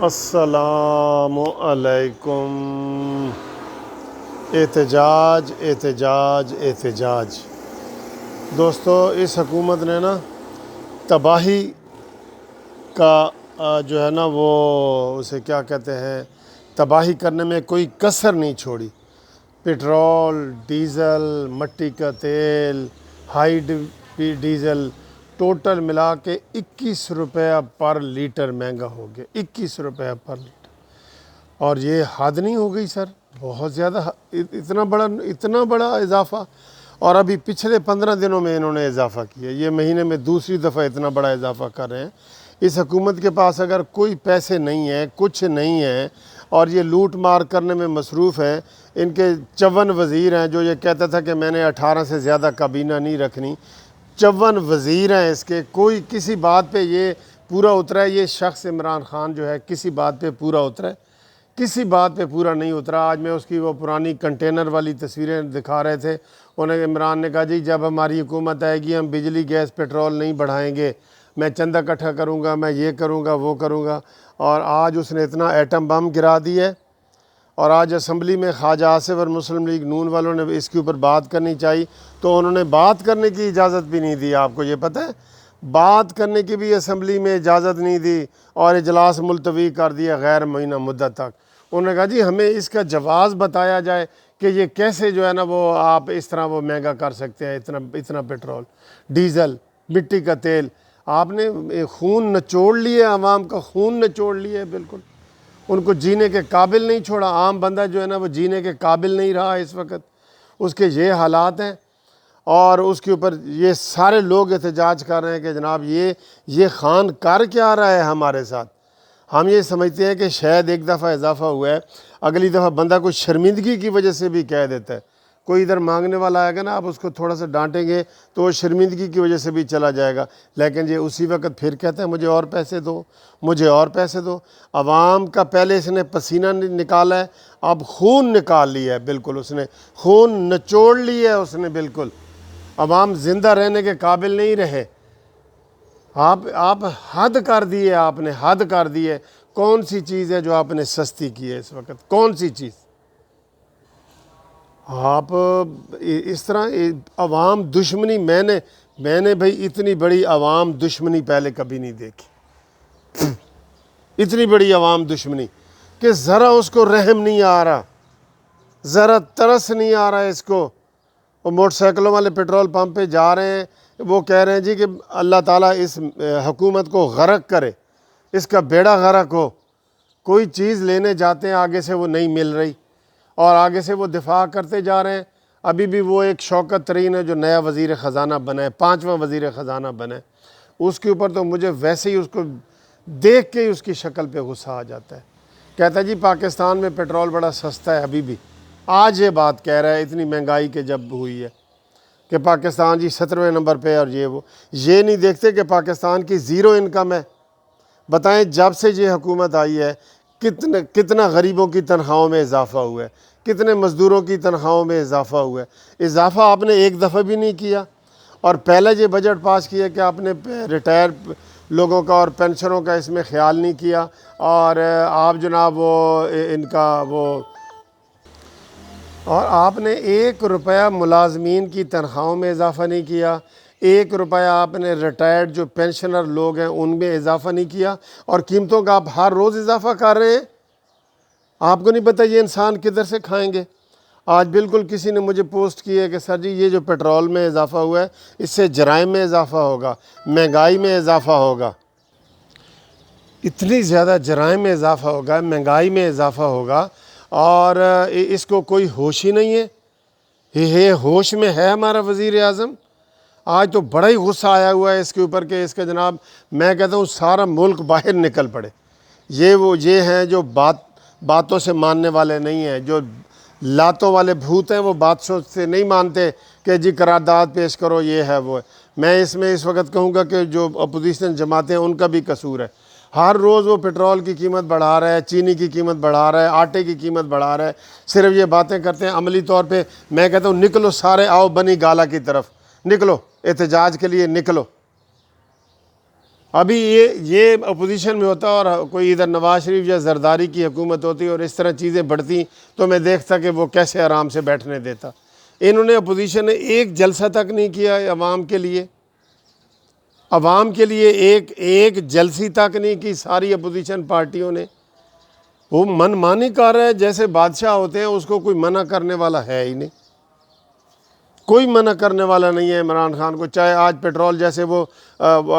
السلام علیکم۔ احتجاج احتجاج احتجاج۔ دوستو، اس حکومت نے نا تباہی کا جو ہے نا وہ اسے کیا کہتے ہیں، تباہی کرنے میں کوئی کسر نہیں چھوڑی۔ پٹرول، ڈیزل، مٹی کا تیل، ہائی ڈیزل ٹوٹل ملا کے 21 روپیہ پر لیٹر مہنگا ہو گیا۔ 21 روپیہ پر لیٹر، اور یہ حد نہیں ہو گئی سر؟ بہت زیادہ، اتنا بڑا اضافہ۔ اور ابھی پچھلے 15 دنوں میں انہوں نے اضافہ کیا، یہ مہینے میں دوسری دفعہ اتنا بڑا اضافہ کر رہے ہیں۔ اس حکومت کے پاس اگر کوئی پیسے نہیں ہیں، کچھ نہیں ہے، اور یہ لوٹ مار کرنے میں مصروف ہے۔ ان کے 54 وزیر ہیں، جو یہ کہتا تھا کہ میں نے 18 سے زیادہ کابینہ نہیں رکھنی۔ 54 وزیر ہیں اس کے، کوئی کسی بات پہ یہ پورا اترا ہے؟ یہ شخص عمران خان جو ہے کسی بات پہ پورا اترا ہے؟ کسی بات پہ پورا نہیں اترا۔ آج میں اس کی وہ پرانی کنٹینر والی تصویریں دکھا رہے تھے، انہیں عمران نے کہا جی جب ہماری حکومت آئے گی ہم بجلی گیس پٹرول نہیں بڑھائیں گے، میں چندہ اکٹھا کروں گا، میں یہ کروں گا وہ کروں گا۔ اور آج اس نے اتنا ایٹم بم گرا دی ہے، اور آج اسمبلی میں خواجہ آصف اور مسلم لیگ نون والوں نے اس کے اوپر بات کرنی چاہیے تو انہوں نے بات کرنے کی اجازت بھی نہیں دی۔ آپ کو یہ پتہ ہے، بات کرنے کی بھی اسمبلی میں اجازت نہیں دی، اور اجلاس ملتوی کر دیا غیر معینہ مدت تک۔ انہوں نے کہا جی ہمیں اس کا جواز بتایا جائے کہ یہ کیسے جو ہے نا وہ آپ اس طرح وہ مہنگا کر سکتے ہیں، اتنا پٹرول، ڈیزل، مٹی کا تیل۔ آپ نے خون نچوڑ لیا، عوام کا خون نچوڑ لیا ہے بالکل، ان کو جینے کے قابل نہیں چھوڑا۔ عام بندہ جو ہے نا وہ جینے کے قابل نہیں رہا اس وقت، اس کے یہ حالات ہیں۔ اور اس کے اوپر یہ سارے لوگ احتجاج کر رہے ہیں کہ جناب یہ خان کر کیا رہا ہے ہمارے ساتھ۔ ہم یہ سمجھتے ہیں کہ شاید ایک دفعہ اضافہ ہوا ہے، اگلی دفعہ بندہ کوئی شرمندگی کی وجہ سے بھی کہہ دیتا ہے۔ کوئی ادھر مانگنے والا آئے گا نا، آپ اس کو تھوڑا سا ڈانٹیں گے تو وہ شرمندگی کی وجہ سے بھی چلا جائے گا، لیکن یہ اسی وقت پھر کہتا ہے مجھے اور پیسے دو، مجھے اور پیسے دو۔ عوام کا پہلے اس نے پسینہ نکالا ہے، اب خون نکال لیا ہے، بالکل اس نے خون نچوڑ لیا ہے اس نے بالکل۔ عوام زندہ رہنے کے قابل نہیں رہے۔ آپ حد کر دیے، آپ نے حد کر دی ہے۔ کون سی چیز ہے جو آپ نے سستی کی ہے اس وقت؟ کون سی چیز؟ آپ اس طرح عوام دشمنی، میں نے بھائی اتنی بڑی عوام دشمنی پہلے کبھی نہیں دیکھی۔ اتنی بڑی عوام دشمنی کہ ذرا اس کو رحم نہیں آ رہا، ذرا ترس نہیں آ رہا اس کو۔ وہ موٹر سائیکلوں والے پیٹرول پمپ پہ جا رہے ہیں، وہ کہہ رہے ہیں جی کہ اللہ تعالیٰ اس حکومت کو غرق کرے، اس کا بیڑا غرق ہو۔ کوئی چیز لینے جاتے ہیں آگے سے وہ نہیں مل رہی، اور آگے سے وہ دفاع کرتے جا رہے ہیں۔ ابھی بھی وہ ایک شوکت ترین ہے جو نیا وزیر خزانہ بنا ہے، 5واں وزیر خزانہ بنا ہے، اس کے اوپر تو مجھے ویسے ہی اس کو دیکھ کے ہی اس کی شکل پہ غصہ آ جاتا ہے۔ کہتا ہے جی پاکستان میں پیٹرول بڑا سستا ہے، ابھی بھی آج یہ بات کہہ رہا ہے اتنی مہنگائی کے جب ہوئی ہے کہ پاکستان جی 17ویں نمبر پہ، اور یہ نہیں دیکھتے کہ پاکستان کی زیرو انکم ہے۔ بتائیں جب سے یہ حکومت آئی ہے کتنا غریبوں کی تنخواہوں میں اضافہ ہوا ہے، کتنے مزدوروں کی تنخواہوں میں اضافہ ہوا ہے۔ اضافہ آپ نے ایک دفعہ بھی نہیں کیا، اور پہلا یہ بجٹ پاس کیا کہ آپ نے ریٹائر لوگوں کا اور پینشنوں کا اس میں خیال نہیں کیا، اور آپ جناب اور آپ نے 1 روپیہ ملازمین کی تنخواہوں میں اضافہ نہیں کیا، 1 روپیہ آپ نے ریٹائرڈ جو پینشنر لوگ ہیں ان میں اضافہ نہیں کیا، اور قیمتوں کا آپ ہر روز اضافہ کر رہے ہیں۔ آپ کو نہیں پتہ یہ انسان کدھر سے کھائیں گے؟ آج بالکل کسی نے مجھے پوسٹ کی ہے کہ سر جی یہ جو پیٹرول میں اضافہ ہوا ہے اس سے جرائم میں اضافہ ہوگا، مہنگائی میں اضافہ ہوگا۔ اتنی زیادہ جرائم میں اضافہ ہوگا، مہنگائی میں اضافہ ہوگا، اور اس کو کوئی ہوش ہی نہیں ہے۔ یہ ہوش میں ہے ہمارا وزیر اعظم؟ آج تو بڑا ہی غصہ آیا ہوا ہے اس کے اوپر کہ اس کا جناب، میں کہتا ہوں سارا ملک باہر نکل پڑے۔ یہ ہیں جو باتوں سے ماننے والے نہیں ہیں، جو لاتوں والے بھوت ہیں، وہ باتوں سے نہیں مانتے کہ جی قرارداد پیش کرو، یہ ہے وہ ہے۔ میں اس وقت کہوں گا کہ جو اپوزیشن جماعتیں ہیں ان کا بھی قصور ہے۔ ہر روز وہ پیٹرول کی قیمت بڑھا رہا ہے، چینی کی قیمت بڑھا رہا ہے، آٹے کی قیمت بڑھا رہا ہے، صرف یہ باتیں کرتے ہیں۔ عملی طور پہ میں کہتا ہوں نکلو سارے، آؤ بنی گالا کی طرف نکلو، احتجاج کے لیے نکلو۔ ابھی یہ اپوزیشن میں ہوتا اور کوئی ادھر نواز شریف یا زرداری کی حکومت ہوتی اور اس طرح چیزیں بڑھتی تو میں دیکھتا کہ وہ کیسے آرام سے بیٹھنے دیتا۔ انہوں نے اپوزیشن نے ایک جلسہ تک نہیں کیا عوام کے لیے، عوام کے لیے ایک جلسی تک نہیں کی ساری اپوزیشن پارٹیوں نے۔ وہ من مانی کر رہا ہے، جیسے بادشاہ ہوتے ہیں، اس کو کوئی منع کرنے والا ہے ہی نہیں، کوئی منع کرنے والا نہیں ہے عمران خان کو۔ چاہے آج پیٹرول جیسے وہ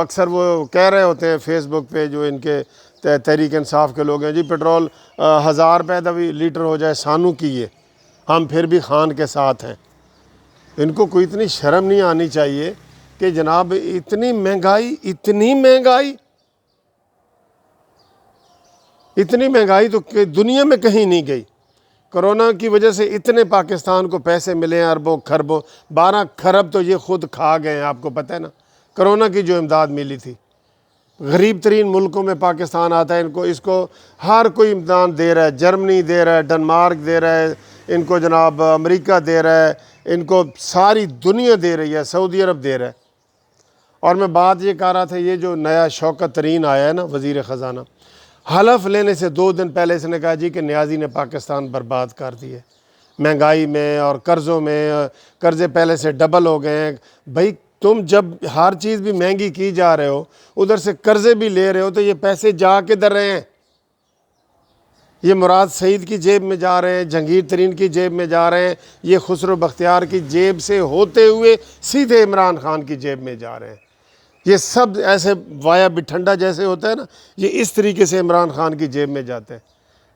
اکثر وہ کہہ رہے ہوتے ہیں فیس بک پہ، جو ان کے تحریک انصاف کے لوگ ہیں، جی پیٹرول 1000 روپے بھی لیٹر ہو جائے سانو کی یہ، ہم پھر بھی خان کے ساتھ ہیں۔ ان کو کوئی اتنی شرم نہیں آنی چاہیے کہ جناب اتنی مہنگائی تو دنیا میں کہیں نہیں گئی۔ کرونا کی وجہ سے اتنے پاکستان کو پیسے ملے ہیں، اربوں خربوں، 12 خرب تو یہ خود کھا گئے ہیں، آپ کو پتہ ہے نا، کرونا کی جو امداد ملی تھی۔ غریب ترین ملکوں میں پاکستان آتا ہے، اس کو ہر کوئی امداد دے رہا ہے، جرمنی دے رہا ہے، ڈنمارک دے رہا ہے، ان کو جناب امریکہ دے رہا ہے، ان کو ساری دنیا دے رہی ہے، سعودی عرب دے رہا ہے۔ اور میں بات یہ کہہ رہا تھا، یہ جو نیا شوکت ترین آیا ہے نا وزیر خزانہ، حلف لینے سے 2 دن پہلے اس نے کہا جی کہ نیازی نے پاکستان برباد کر دی ہے مہنگائی میں اور قرضوں میں، قرضے پہلے سے ڈبل ہو گئے ہیں۔ بھائی تم جب ہر چیز بھی مہنگی کی جا رہے ہو، ادھر سے قرضے بھی لے رہے ہو، تو یہ پیسے جا کدھر رہے ہیں؟ یہ مراد سعید کی جیب میں جا رہے ہیں، جہانگیر ترین کی جیب میں جا رہے ہیں، یہ خسرو بختیار کی جیب سے ہوتے ہوئے سیدھے عمران خان کی جیب میں جا رہے ہیں۔ یہ سب ایسے وایا بٹھنڈا جیسے ہوتا ہے نا، یہ اس طریقے سے عمران خان کی جیب میں جاتے ہیں۔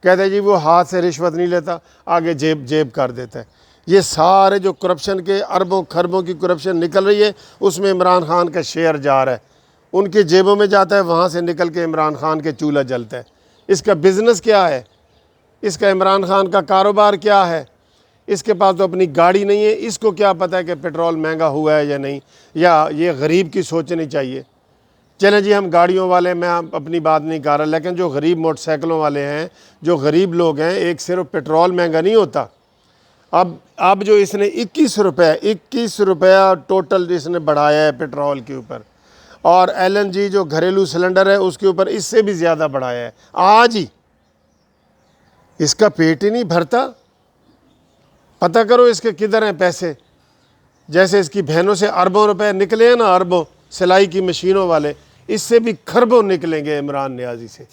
کہتے ہیں جی وہ ہاتھ سے رشوت نہیں لیتا، آگے جیب کر دیتا ہے۔ یہ سارے جو کرپشن کے اربوں خربوں کی کرپشن نکل رہی ہے، اس میں عمران خان کا شیئر جا رہا ہے، ان کے جیبوں میں جاتا ہے، وہاں سے نکل کے عمران خان کے چولہا جلتا ہے۔ اس کا بزنس کیا ہے؟ اس کا عمران خان کا کاروبار کیا ہے؟ اس کے پاس تو اپنی گاڑی نہیں ہے، اس کو کیا پتہ ہے کہ پیٹرول مہنگا ہوا ہے یا نہیں، یا یہ غریب کی سوچنی چاہیے۔ چلیں جی ہم گاڑیوں والے، میں اپنی بات نہیں کر رہا، لیکن جو غریب موٹر سائیکلوں والے ہیں، جو غریب لوگ ہیں، ایک صرف پیٹرول مہنگا نہیں ہوتا۔ اب جو اس نے 21 روپیہ ٹوٹل اس نے بڑھایا ہے پیٹرول کے اوپر، اور LNG جو گھریلو سلنڈر ہے اس کے اوپر اس سے بھی زیادہ بڑھایا ہے آج ہی۔ اس کا پیٹ ہی نہیں بھرتا۔ پتہ کرو اس کے کدھر ہیں پیسے۔ جیسے اس کی بہنوں سے اربوں روپے نکلے ہیں نا، اربوں، سلائی کی مشینوں والے، اس سے بھی خربوں نکلیں گے عمران نیازی سے،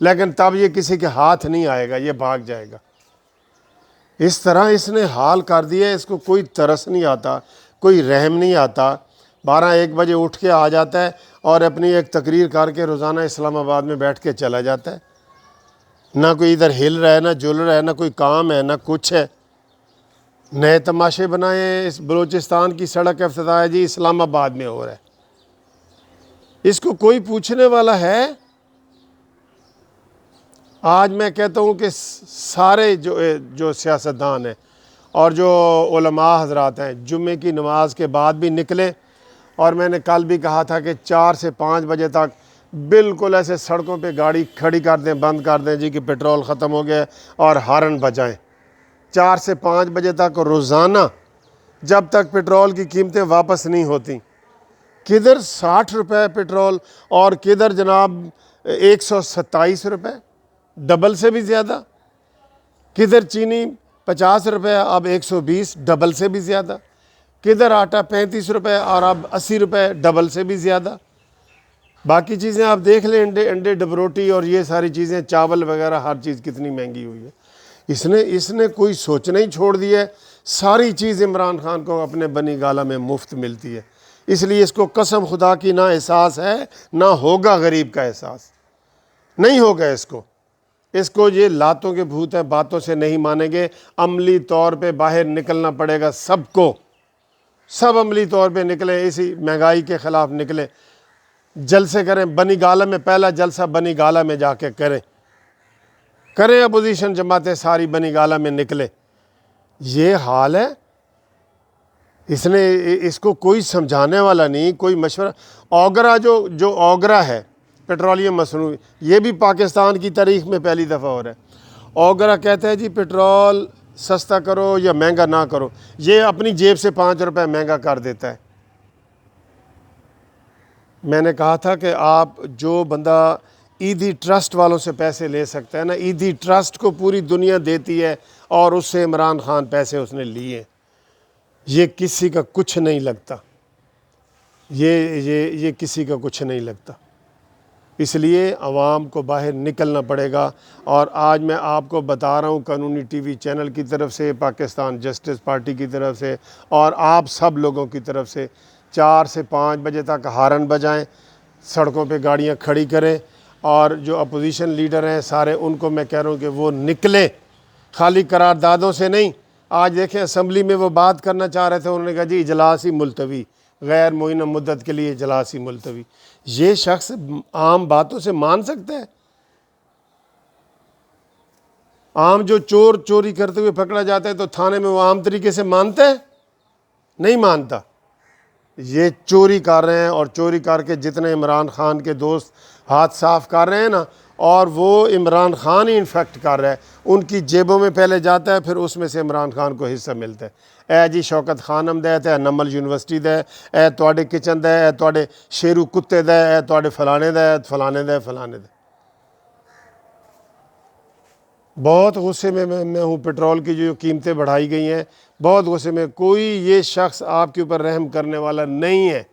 لیکن تب یہ کسی کے ہاتھ نہیں آئے گا، یہ بھاگ جائے گا۔ اس طرح اس نے حال کر دیا ہے، اس کو کوئی ترس نہیں آتا، کوئی رحم نہیں آتا۔ 12-1 بجے اٹھ کے آ جاتا ہے اور اپنی ایک تقریر کر کے روزانہ اسلام آباد میں بیٹھ کے چلا جاتا ہے۔ نہ کوئی ادھر ہل رہا ہے، نہ جل رہا ہے، نہ کوئی کام ہے، نہ کچھ ہے۔ نئے تماشے بنائے ہیں، اس بلوچستان کی سڑک کا افتتاح جی اسلام آباد میں ہو رہا ہے۔ اس کو کوئی پوچھنے والا ہے؟ آج میں کہتا ہوں کہ سارے جو سیاستدان ہیں اور جو علماء حضرات ہیں، جمعے کی نماز کے بعد بھی نکلیں، اور میں نے کل بھی کہا تھا کہ 4 سے 5 بجے تک بالکل ایسے سڑکوں پہ گاڑی کھڑی کر دیں، بند کر دیں جی کہ پیٹرول ختم ہو گیا، اور ہارن بجائیں 4 سے 5 بجے تک روزانہ، جب تک پیٹرول کی قیمتیں واپس نہیں ہوتی۔ کدھر 60 روپے پیٹرول اور کدھر جناب 127 روپے، ڈبل سے بھی زیادہ۔ کدھر چینی 50 روپے اب 120، ڈبل سے بھی زیادہ۔ کدھر آٹا 35 روپے اور اب 80 روپے، ڈبل سے بھی زیادہ۔ باقی چیزیں آپ دیکھ لیں، انڈے ڈبروٹی اور یہ ساری چیزیں، چاول وغیرہ، ہر چیز کتنی مہنگی ہوئی ہے۔ اس نے کوئی سوچنا ہی چھوڑ دیا ہے۔ ساری چیز عمران خان کو اپنے بنی گالہ میں مفت ملتی ہے، اس لیے اس کو قسم خدا کی نہ احساس ہے، نہ ہوگا غریب کا احساس، نہیں ہوگا اس کو یہ لاتوں کے بھوت ہیں، باتوں سے نہیں مانیں گے۔ عملی طور پہ باہر نکلنا پڑے گا سب کو، سب عملی طور پہ نکلیں، اسی مہنگائی کے خلاف نکلیں، جلسے کریں۔ بنی گالہ میں پہلا جلسہ بنی گالہ میں جا کے کریں اپوزیشن جماعتیں ساری بنی گالہ میں نکلے۔ یہ حال ہے۔ اس کو کوئی سمجھانے والا نہیں، کوئی مشورہ۔ اوگرا جو اوگرا ہے پیٹرولیم مصنوعی، یہ بھی پاکستان کی تاریخ میں پہلی دفعہ ہو رہا ہے۔ اوگرا کہتا ہے جی پیٹرول سستا کرو یا مہنگا نہ کرو، یہ اپنی جیب سے 5 روپے مہنگا کر دیتا ہے۔ میں نے کہا تھا کہ آپ جو بندہ عیدی ٹرسٹ والوں سے پیسے لے سکتا ہے نا، عیدی ٹرسٹ کو پوری دنیا دیتی ہے اور اس سے عمران خان پیسے اس نے لیے، یہ کسی کا کچھ نہیں لگتا، یہ کسی کا کچھ نہیں لگتا۔ اس لیے عوام کو باہر نکلنا پڑے گا، اور آج میں آپ کو بتا رہا ہوں قانونی ٹی وی چینل کی طرف سے، پاکستان جسٹس پارٹی کی طرف سے، اور آپ سب لوگوں کی طرف سے، 4 سے 5 بجے تک ہارن بجائیں، سڑکوں پہ گاڑیاں کھڑی کریں، اور جو اپوزیشن لیڈر ہیں سارے، ان کو میں کہہ رہا ہوں کہ وہ نکلیں، خالی قراردادوں سے نہیں۔ آج دیکھیں اسمبلی میں وہ بات کرنا چاہ رہے تھے، انہوں نے کہا جی اجلاس ہی ملتوی، غیر معینہ مدت کے لیے اجلاس ہی ملتوی۔ یہ شخص عام باتوں سے مان سکتا ہے؟ عام جو چور چوری کرتے ہوئے پکڑا جاتا ہے تو تھانے میں وہ عام طریقے سے مانتا ہے؟ نہیں مانتا۔ یہ چوری کر رہے ہیں، اور چوری کر کے جتنے عمران خان کے دوست ہاتھ صاف کر رہے ہیں نا، اور وہ عمران خان ہی انفیکٹ کر رہا ہے، ان کی جیبوں میں پہلے جاتا ہے، پھر اس میں سے عمران خان کو حصہ ملتا ہے۔ اے جی شوکت خانم دے تے نمل یونیورسٹی دے، اے تواڈے کچن دے، اے تواڈے شیرو کتے دے، اے تواڈے فلانے دے، فلانے دے، فلانے دے۔ بہت غصے میں ہوں، پیٹرول کی جو قیمتیں بڑھائی گئی ہیں، بہت غصے میں۔ کوئی یہ شخص آپ کے اوپر رحم کرنے والا نہیں ہے۔